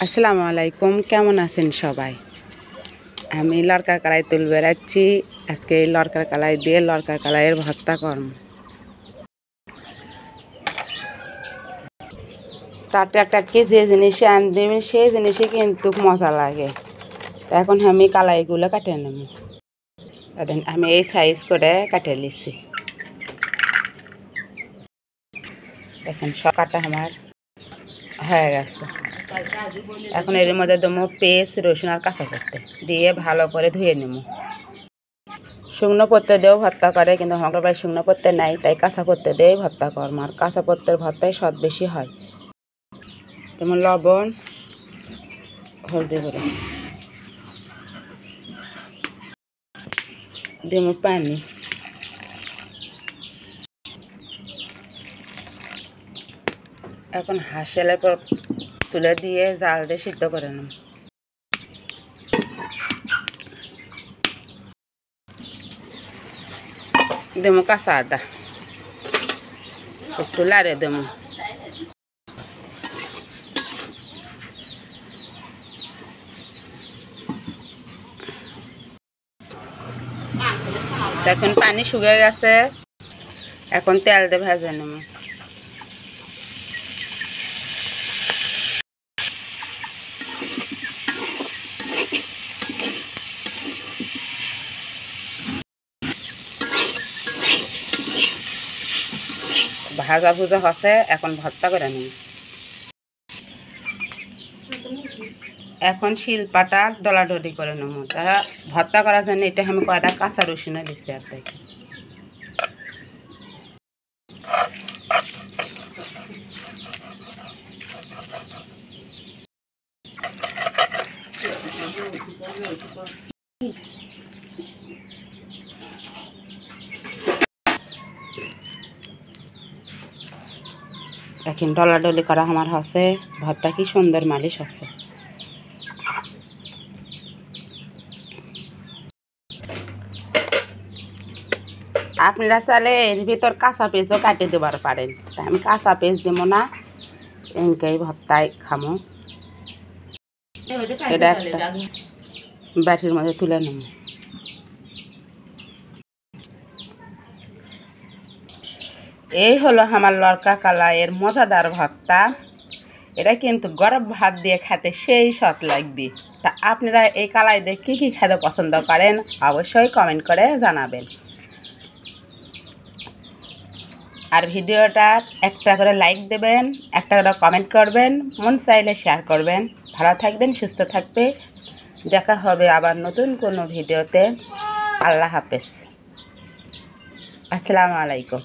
আসসালামু আলাইকুম, কেমন আছেন সবাই? আমি লড়কা কালাই তুল বেড়াচ্ছি। আজকে এই লড়কার কালাই দিয়ে লড়কার কালাইয়ের ভর্তা করব। টাটকা টাটকে যে জিনিসে আনবেন সেই জিনিসে কিন্তু মজা লাগে। এখন আমি কালাইগুলো কাটে নেব। আমি এই সাইজ করে কাটে নিচ্ছি। দেখেন সব কাটা আমার হয়ে গেছে। এখন এর মধ্যে দেবো পেঁয়াজ, রসুন আর কাঁচা পত্তে দিয়ে ভালো করে ধুয়ে নেব। শুকনো পত্তে দিয়েও ভর্তা করে, কিন্তু আমার বাড়ি শুকনো পত্তে নাই, তাই কাঁচা পত্তে দিয়েই ভর্তা করম। আর কাঁচা পত্তের ভর্তায় স্বাদ বেশি হয়। যেমন লবণ, হলদি করে দেব পানি। এখন হাঁসেলের পর তুলে দিয়ে জাল দিয়ে সিদ্ধ করে নেব। দেব কাঁচা আদা, একটু লাড়ে দেব। দেখুন পানি শুকিয়ে গেছে, এখন তেল দিয়ে ভেজে নেব। ভাজা ভুজা হচ্ছে, এখন ভর্তা করে নেব। এখন শিলপাটা ডলাডলি করে নেব। তারা ভর্তা করার জন্য এটা আমি কয়টা কাঁচা রসুন দিচ্ছি। আর দেখি এখন ডলাডলি করা আমার হচ্ছে। ভর্তা কি সুন্দর মালিশ হচ্ছে। আপনারা চাইলে এর ভিতর কাঁচা পেঁয়াজও কাটে দেবার পারেন, তাই আমি কাঁচা পেঁয়াজ দেবো না, এনকেই ভর্তায় খামো। এটা একটা বাটির মধ্যে তুলে নেব। এই হলো আমার লড়কা কালাইয়ের মজাদার ভর্তা। এটা কিন্তু গরম ভাত দিয়ে খেতে সেই স্বাদ লাগবে। তা আপনারা এই কালাই দিয়ে কী কী খেতে পছন্দ করেন অবশ্যই কমেন্ট করে জানাবেন। আর ভিডিওটা একটা করে লাইক দেবেন, একটা করে কমেন্ট করবেন, মন চাইলে শেয়ার করবেন। ভালো থাকবেন, সুস্থ থাকবে। দেখা হবে আবার নতুন কোনো ভিডিওতে। আল্লাহ হাফেজ, আসসালামু আলাইকুম।